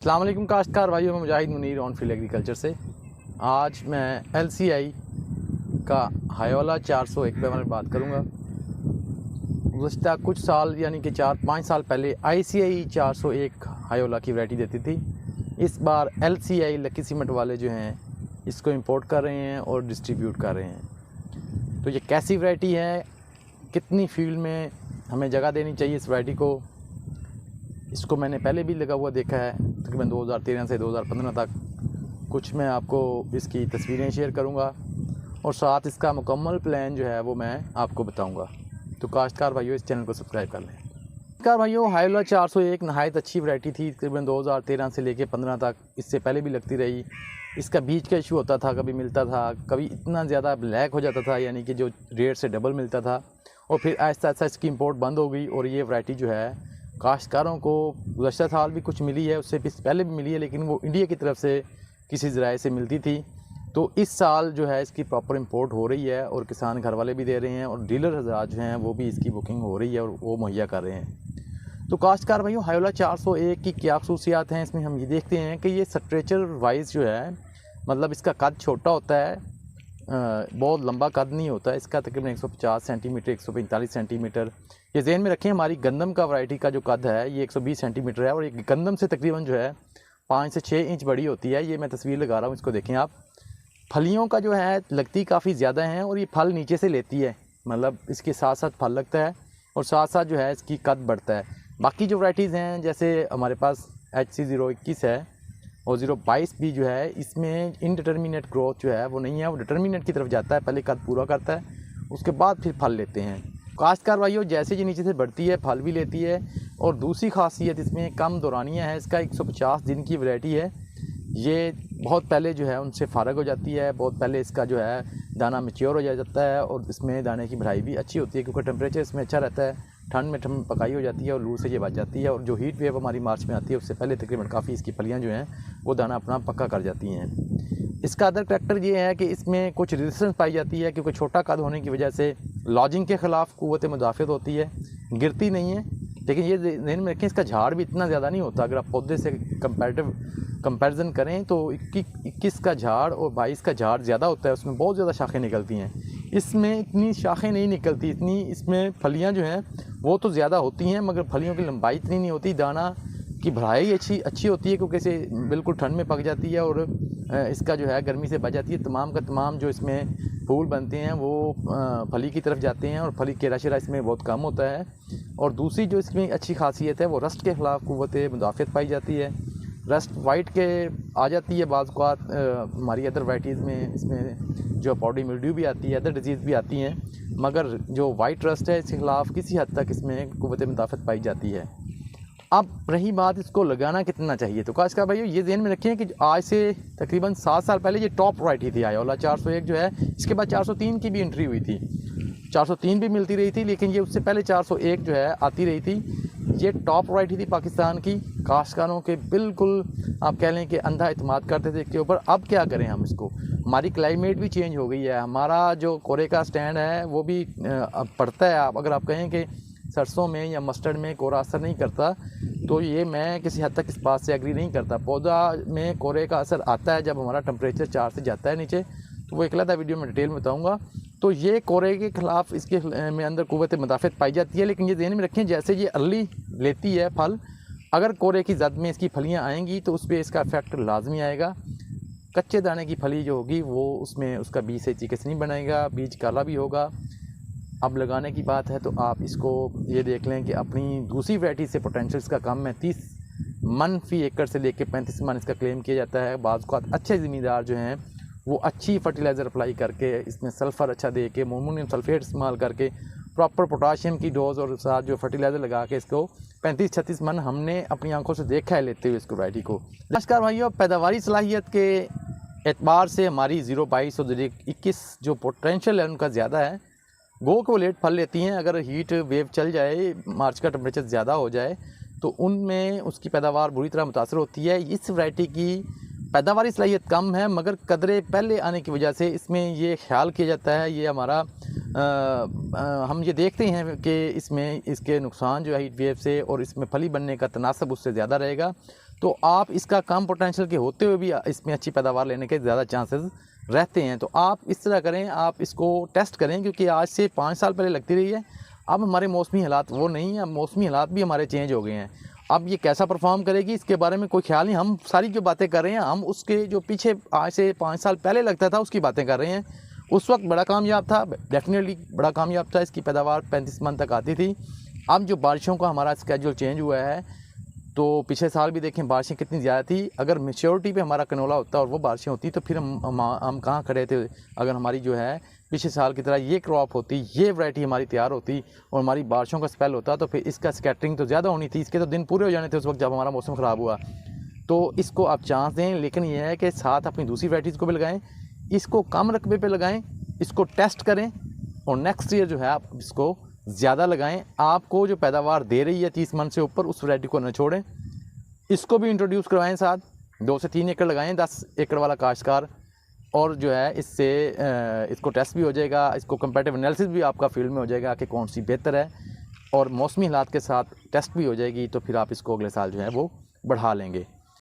अस्सलाम वालेकुम काश्तकार भाइयों, मैं मुजाहिद मुनीर ऑन फील्ड एग्रीकल्चर से। आज मैं LCI का हायोला 401 पे मैं बात करूंगा। गुज़श्ता कुछ साल यानी कि 4-5 साल पहले ICI 401 हायोला की वैरायटी देती थी। इस बार LCI लकी सीमेंट वाले जो हैं इसको इंपोर्ट कर रहे हैं और डिस्ट्रीब्यूट कर रहे हैं। तो ये कैसी वैरायटी है, कितनी फील्ड में हमें जगह देनी चाहिए इस वैरायटी को, इसको मैंने पहले भी लगा हुआ देखा है तकरीबन 2013 से 2015 तक। कुछ मैं आपको इसकी तस्वीरें शेयर करूंगा और साथ इसका मुकम्मल प्लान जो है वो मैं आपको बताऊंगा। तो काश्तकार भाइयों, इस चैनल को सब्सक्राइब कर लें। काश्तकार भाइयों, हायोला 401 नहायत अच्छी वैरायटी थी तकरीबन 2013 से लेके 15 तक। इससे पहले भी लगती रही। इसका बीज का इशू होता था, कभी मिलता था, कभी इतना ज़्यादा ब्लैक हो जाता था यानी कि जो रेट से डबल मिलता था। और फिर आहिस्ता आहिस्ता इसकी इंपोर्ट बंद हो गई और ये वैरायटी जो है काश्तकारों को गुज़श्ता साल भी कुछ मिली है, उससे पहले भी मिली है, लेकिन वो इंडिया की तरफ से किसी ज़राए से मिलती थी। तो इस साल जो है इसकी प्रॉपर इंपोर्ट हो रही है और किसान घर वाले भी दे रहे हैं और डीलर हज़रात जो हैं वो भी इसकी बुकिंग हो रही है और वो मुहैया कर रहे हैं। तो काश्तकार भाइयों, हायोला 401 की क्या खसूसियात हैं, इसमें हम ये देखते हैं कि ये स्ट्रेचर वाइज जो है, मतलब इसका कद छोटा होता है, बहुत लंबा कद नहीं होता है इसका, तकरीबन 150 सेंटीमीटर 145 सेंटीमीटर। ये ज़हन में रखें, हमारी गंदम का वैरायटी का जो कद है ये 120 सेंटीमीटर है और ये गंदम से तकरीबन जो है 5 से 6 इंच बड़ी होती है। ये मैं तस्वीर लगा रहा हूँ, इसको देखें आप। फलियों का जो है लगती काफ़ी ज़्यादा है और ये फल नीचे से लेती है, मतलब इसके साथ साथ फल लगता है और साथ साथ जो है इसकी कद बढ़ता है। बाकी जो वैरायटीज़ हैं जैसे हमारे पास HC 021 है और 022 भी जो है, इसमें इनडिटर्मिनेट ग्रोथ जो है वो नहीं है, वो डिटर्मिनेट की तरफ जाता है, पहले कद पूरा करता है उसके बाद फिर फल लेते हैं। काश्तकार भाइयों, जैसे ये नीचे से बढ़ती है फल भी लेती है। और दूसरी खासियत इसमें कम दौरानिया है, इसका 150 दिन की वैरायटी है। ये बहुत पहले जो है उनसे फ़ारग हो जाती है, बहुत पहले इसका जो है दाना मैच्योर हो जाता है और इसमें दाने की भराई भी अच्छी होती है क्योंकि टेम्परेचर इसमें अच्छा रहता है। ठंड में पकाई हो जाती है और लू से ये बच जाती है और जो हीट वेव हमारी मार्च में आती है उससे पहले तकरीबन काफ़ी इसकी फलियाँ जो हैं वो दाना अपना पक्का कर जाती हैं। इसका अदर करैक्टर ये है कि इसमें कुछ रेजिस्टेंस पाई जाती है क्योंकि छोटा कद होने की वजह से लॉजिंग के ख़िलाफ़ क़ुव्वत मुदाफ़अत होती है, गिरती नहीं है। लेकिन ये ध्यान में रखें, इसका झाड़ भी इतना ज़्यादा नहीं होता। अगर आप पौधे से कंपैरिजन करें तो 21 का झाड़ और 22 का झाड़ ज़्यादा होता है, उसमें बहुत ज़्यादा शाखें निकलती हैं। इसमें इतनी शाखें नहीं निकलती, इतनी इसमें फलियां जो हैं वो तो ज़्यादा होती हैं मगर फलियों की लंबाई इतनी नहीं होती। दाना की भराई अच्छी होती है क्योंकि इसे बिल्कुल ठंड में पक जाती है और इसका जो है गर्मी से बच जाती है। तमाम का तमाम जो इसमें फूल बनते हैं वो फली की तरफ जाते हैं और फली केरा शेरा इसमें बहुत कम होता है। और दूसरी जो इसमें अच्छी खासियत है वो रस्ट के ख़िलाफ़ क़ुव्वत मुदाफ़अत पाई जाती है। रस्ट वाइट के आ जाती है बाज़ औक़ात हमारी अदर वैराइटीज़ में, इसमें जो पॉडी मिल्ड्यू भी आती है, अदर डिजीज़ भी आती हैं, मगर जो वाइट रस्ट है इसके ख़िलाफ़ किसी हद तक इसमें क़ुव्वत मुदाफ़अत पाई जाती है। अब रही बात इसको लगाना कितना चाहिए, तो काश्तकार भाइयों ये ध्यान में रखें कि आज से तकरीबन 7 साल पहले ये टॉप वैरायटी थी हायोला 401 जो है। इसके बाद 403 की भी एंट्री हुई थी, 403 भी मिलती रही थी, लेकिन ये उससे पहले 401 जो है आती रही थी। ये टॉप वैरायटी थी पाकिस्तान की, काश्तकारों के बिल्कुल आप कह लें कि अंधा इत्मीनान करते थे इसके ऊपर। अब क्या करें हम इसको, हमारी क्लाइमेट भी चेंज हो गई है, हमारा जो कोरे का स्टैंड है वो भी अब पड़ता है। आप अगर आप कहें कि सरसों में या मस्टर्ड में कोरा असर नहीं करता, तो ये मैं किसी हद तक इस बात से एग्री नहीं करता। पौधा में कोरे का असर आता है जब हमारा टेम्परेचर 4 से जाता है नीचे, तो वो एक अलग वीडियो में डिटेल में बताऊँगा। तो ये कोरे के ख़िलाफ़ इसके में अंदर क़ुव्वत मुदाफ़अत पाई जाती है। लेकिन ये ध्यान में रखें, जैसे ये अर्ली लेती है फल, अगर कोरे की ज़द में इसकी फलियाँ आएँगी तो उस पर इसका इफेक्ट लाजमी आएगा। कच्चे दाने की फली जो होगी वो उसमें उसका बीज सही तरीके से नहीं बनेगा, बीज काला भी होगा। अब लगाने की बात है तो आप इसको ये देख लें कि अपनी दूसरी वैरायटी से पोटेंशियल इसका कम है। 30 मन फ़ी एकड़ से लेकर 35 मन इसका क्लेम किया जाता है। बाज़ औक़ात अच्छे ज़मींदार जो हैं वो अच्छी फर्टिलाइज़र अप्लाई करके, इसमें सल्फ़र अच्छा दे के, अमोनियम सल्फेट इस्तेमाल करके, प्रॉपर पोटाशियम की डोज़ और साथ जो फर्टिलाइज़र लगा के इसको 35-36 मन हमने अपनी आंखों से देखा है लेते हुए इसको वैरायटी को। नमस्कार भाइयों, पैदावारी सलाहियत के एतबार से हमारी 022 और 021 जो पोटेंशियल है उनका ज़्यादा है। गो को लेट फल लेती हैं, अगर हीट वेव चल जाए, मार्च का टेम्परेचर ज़्यादा हो जाए तो उनमें उसकी पैदावार बुरी तरह मुतासर होती है। इस वैरायटी की पैदावारी सलाहियत कम है मगर कदरे पहले आने की वजह से इसमें ये ख्याल किया जाता है, ये हमारा हम ये देखते हैं कि इसमें इसके नुकसान जो है हीट वेव से और इसमें फली बनने का तनासब उससे ज़्यादा रहेगा। तो आप इसका कम पोटेंशियल के होते हुए भी इसमें अच्छी पैदावार लेने के ज़्यादा चांसेस रहते हैं। तो आप इस तरह करें, आप इसको टेस्ट करें, क्योंकि आज से 5 साल पहले लगती रही है। अब हमारे मौसमी हालात वो नहीं है, अब मौसमी हालात भी हमारे चेंज हो गए हैं। अब ये कैसा परफॉर्म करेगी इसके बारे में कोई ख्याल नहीं। हम सारी जो बातें कर रहे हैं, हम उसके जो पीछे आज से 5 साल पहले लगता था उसकी बातें कर रहे हैं। उस वक्त बड़ा कामयाब था, डेफिनेटली बड़ा कामयाब था, इसकी पैदावार 35 मन तक आती थी। अब जो बारिशों का हमारा स्केड्यूल चेंज हुआ है, तो पिछले साल भी देखें बारिशें कितनी ज़्यादा थी। अगर मैच्योरिटी पे हमारा कनोला होता और वो बारिशें होती तो फिर हम कहाँ खड़े थे। अगर हमारी जो है पिछले साल की तरह ये क्रॉप होती, ये वैरायटी हमारी तैयार होती और हमारी बारिशों का स्पेल होता, तो फिर इसका स्कैटरिंग तो ज़्यादा होनी थी, इसके तो दिन पूरे हो जाने थे उस वक्त जब हमारा मौसम ख़राब हुआ। तो इसको आप चांस दें, लेकिन यह है कि साथ अपनी दूसरी वैराइटीज़ को भी लगाएँ, इसको कम रकबे पे लगाएं, इसको टेस्ट करें और नेक्स्ट ईयर जो है आप इसको ज़्यादा लगाएं। आपको जो पैदावार दे रही है 30 मन से ऊपर, उस वैरायटी को न छोड़ें, इसको भी इंट्रोड्यूस करवाएं साथ। 2 से 3 एकड़ लगाएं 10 एकड़ वाला काश्तकार, और जो है इससे इसको टेस्ट भी हो जाएगा, इसको कंपैरेटिव एनालिसिस भी आपका फील्ड में हो जाएगा कि कौन सी बेहतर है, और मौसमी हालात के साथ टेस्ट भी हो जाएगी। तो फिर आप इसको अगले साल जो है वो बढ़ा लेंगे।